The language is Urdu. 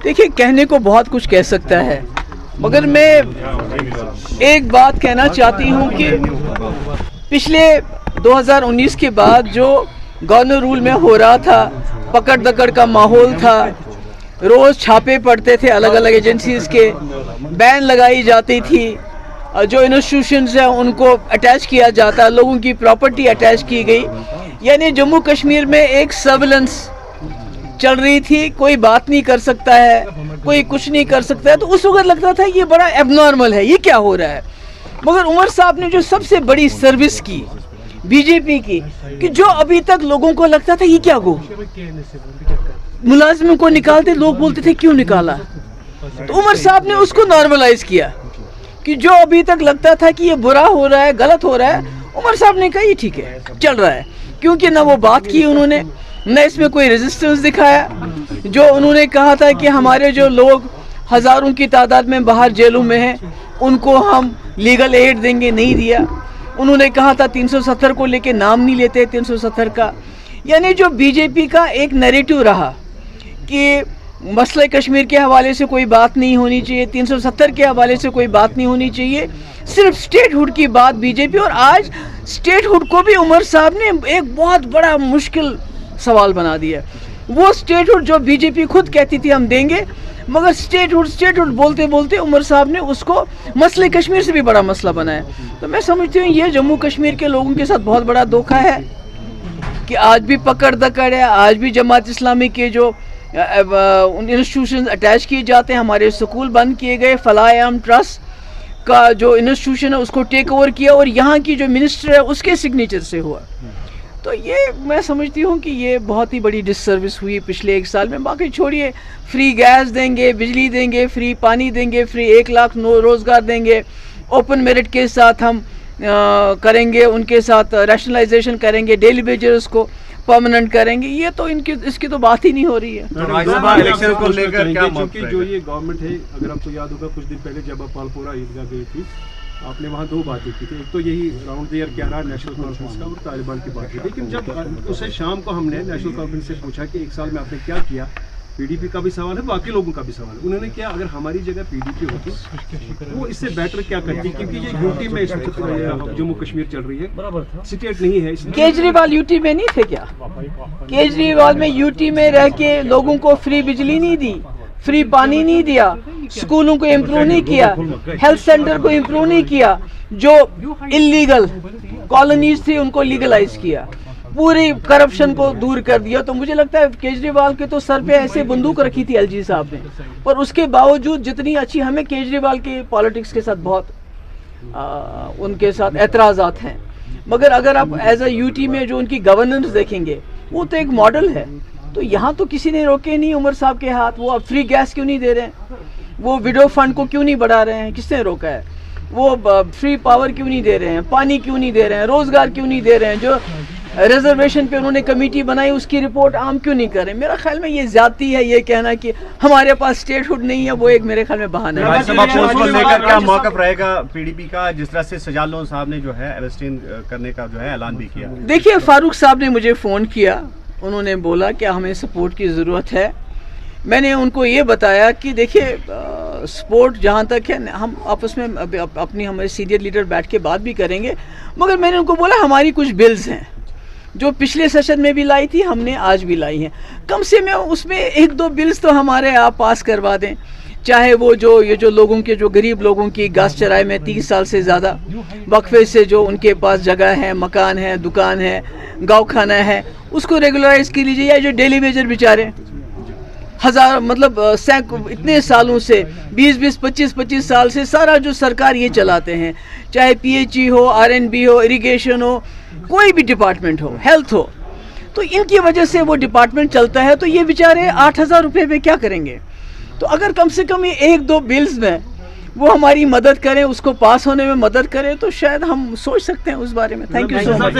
دیکھیے کہنے کو بہت کچھ کہہ سکتا ہے، مگر میں ایک بات کہنا چاہتی ہوں کہ پچھلے 2019 کے بعد جو گورنر رول میں ہو رہا تھا، پکڑ دکڑ کا ماحول تھا، روز چھاپے پڑتے تھے الگ الگ ایجنسیز کے، بین لگائی جاتی تھی، جو انسٹیٹیوشنز ہیں ان کو اٹیچ کیا جاتا، لوگوں کی پراپرٹی اٹیچ کی گئی، یعنی جموں کشمیر میں ایک سرویلنس چل رہی تھی، کوئی بات نہیں کر سکتا ہے، کوئی کچھ نہیں کر سکتا ہے، تو اس وقت لگتا تھا یہ بڑا ایب نارمل ہے، یہ کیا ہو رہا ہے۔ مگر عمر صاحب نے جو سب سے بڑی سروس کی بی جے پی کی، کہ جو ابھی تک لوگوں کو لگتا تھا یہ کیا گو، ملازموں کو نکالتے، لوگ بولتے تھے کیوں نکالا، تو عمر صاحب نے اس کو نارملائز کیا، کہ جو ابھی تک لگتا تھا کہ یہ برا ہو رہا ہے، غلط ہو رہا ہے، عمر صاحب نے کہا یہ ٹھیک ہے، چل رہا ہے، کیونکہ نہ وہ بات کی انہوں نے، نہ اس میں کوئی ریزسٹنس دکھایا۔ جو انہوں نے کہا تھا کہ ہمارے جو لوگ ہزاروں کی تعداد میں باہر جیلوں میں ہیں ان کو ہم لیگل ایڈ دیں گے، نہیں دیا۔ انہوں نے کہا تھا 370 کو لے کے نام نہیں لیتے 370 کا، یعنی جو بی جے پی کا ایک نیریٹو رہا کہ مسئلہ کشمیر کے حوالے سے کوئی بات نہیں ہونی چاہیے، 370 کے حوالے سے کوئی بات نہیں ہونی چاہیے، صرف اسٹیٹ ہوڈ کی بات بی جے پی، اور آج اسٹیٹ ہوڈ کو بھی عمر صاحب نے ایک بہت بڑا مشکل سوال بنا دیا۔ وہ اسٹیٹ ہوڈ جو بی جے پی خود کہتی تھی ہم دیں گے، مگر اسٹیٹ ہوڈ بولتے بولتے عمر صاحب نے اس کو مسئلہ کشمیر سے بھی بڑا مسئلہ بنایا۔ تو میں سمجھتی ہوں یہ جموں کشمیر کے لوگوں کے ساتھ بہت بڑا دھوکہ ہے کہ آج بھی پکڑ دکڑ ہے، آج بھی جماعت اسلامی کے جو انسٹیٹیوشن اٹیچ کیے جاتے ہیں، ہمارے سکول بند کیے گئے، فلاح عام ٹرسٹ کا جو انسٹیٹیوشن ہے اس کو ٹیک اوور کیا، اور یہاں کی جو منسٹر ہے اس کے سگنیچر سے ہوا۔ تو یہ میں سمجھتی ہوں کہ یہ بہت ہی بڑی ڈس سروس ہوئی پچھلے 1 سال میں۔ باقی چھوڑیے، فری گیس دیں گے، بجلی دیں گے، فری پانی دیں گے، فری 1 لاکھ روزگار دیں گے، اوپن میرٹ کے ساتھ ہم کریں گے، ان کے ساتھ ریشنلائزیشن کریں گے، ڈیلی ویجرز کو پرماننٹ کریں گے، یہ تو اس کی تو بات ہی نہیں ہو رہی ہے۔ الیکشن کو لے کر کیا جو یہ گورنمنٹ ہے، اگر آپ کو یاد ہوگا کچھ دن پہلے جب آپ پالپورہ عیدگاہ گئی تھی، آپ نے وہاں 2 باتیں کی تھی، ایک تو یہی راؤنڈ دی ایئر کیا رہا نیشنل کانفرنس کا، اور طالبان کی بات کی، لیکن جب اسے شام کو ہم نے نیشنل کانفرنس سے پوچھا کہ 1 سال میں آپ نے کیا کیا، پی ڈی پی کا بھی سوال ہے، باقی لوگوں کا بھی سوال ہے، انہوں نے کیا اگر ہماری جگہ پی ڈی پی ہوتی وہ اس سے بیٹر کیا کرتی، کیونکہ یہ یو ٹی میں اس وقت جموں کشمیر چل رہی ہے، اسٹیٹ نہیں ہے۔ کیجریوال یو ٹی میں نہیں تھے کیا؟ کیجریوال میں یو ٹی میں رہ کے لوگوں کو فری بجلی نہیں دی، فری پانی نہیں دیا، اسکولوں کو امپروو نہیں کیا، ہیلتھ سینٹر کو امپروو نہیں کیا، جو اللیگل کالونیز تھی ان کو لیگلائز کیا، پوری کرپشن کو دور کر دیا۔ تو مجھے لگتا ہے کیجریوال کے تو سر پہ ایسے بندوق رکھی تھی ایل جی صاحب نے، پر اس کے باوجود جتنی اچھی ہمیں کیجریوال کے پالیٹکس کے ساتھ بہت ان کے ساتھ اعتراضات ہیں، مگر اگر آپ ایز اے یو ٹی میں جو ان کی گورننس دیکھیں گے وہ تو ایک ماڈل ہے۔ تو یہاں تو کسی نے روکے نہیں عمر صاحب کے ہاتھ، وہ اب فری گیس کیوں نہیں دے رہے ہیں، وہ وڈو فنڈ کو کیوں نہیں بڑھا رہے ہیں، کس نے روکا ہے، وہ فری پاور کیوں نہیں دے رہے ہیں، پانی کیوں نہیں دے رہے ہیں، روزگار کیوں نہیں دے رہے ہیں، جو ریزرویشن پہ انہوں نے کمیٹی بنائی اس کی رپورٹ عام کیوں نہیں کریں۔ میرا خیال میں یہ زیادتی ہے یہ کہنا کہ ہمارے پاس اسٹیٹ ہوڈ نہیں ہے، وہ ایک میرے خیال میں بہانہ ہے۔ کو لے کر کیا موقف رہے گا پی ڈی پی کا، جس طرح سے سجاد لون صاحب نے جو ہے اریسٹین کرنے کا جو ہے اعلان بھی کیا؟ دیکھیے فاروق صاحب نے مجھے فون کیا، انہوں نے بولا کہ ہمیں سپورٹ کی ضرورت ہے، میں نے ان کو یہ بتایا کہ دیکھیے سپورٹ جہاں تک ہے ہم آپس میں اپنی ہمارے سینئر لیڈر بیٹھ کے بات بھی کریں گے، مگر میں نے ان کو بولا ہماری کچھ بلز ہیں جو پچھلے سیشن میں بھی لائی تھی، ہم نے آج بھی لائی ہیں، کم سے اس میں 1-2 بلز تو ہمارے آپ پاس کروا دیں، چاہے وہ یہ جو لوگوں کے جو غریب لوگوں کی گھاس چرائے میں 30 سال سے زیادہ وقفے سے جو ان کے پاس جگہ ہے، مکان ہے، دکان ہے، گاؤں کھانا ہے، اس کو ریگولرائز کی لیجیے، یا جو ڈیلی ویجر بیچارے اتنے سالوں سے 20-25 سال سے سارا جو سرکار یہ چلاتے ہیں، چاہے پی ایچ ای ہو، RNB ہو، اریگیشن ہو، کوئی بھی ڈپارٹمنٹ ہو، ہیلتھ ہو، تو ان کی وجہ سے وہ ڈپارٹمنٹ چلتا ہے، تو یہ بیچارے 8,000 روپے پہ کیا کریں گے؟ تو اگر کم سے کم یہ 1-2 بلز میں وہ ہماری مدد کریں، اس کو پاس ہونے میں مدد کریں، تو شاید ہم سوچ سکتے ہیں اس بارے میں۔ Thank you so much.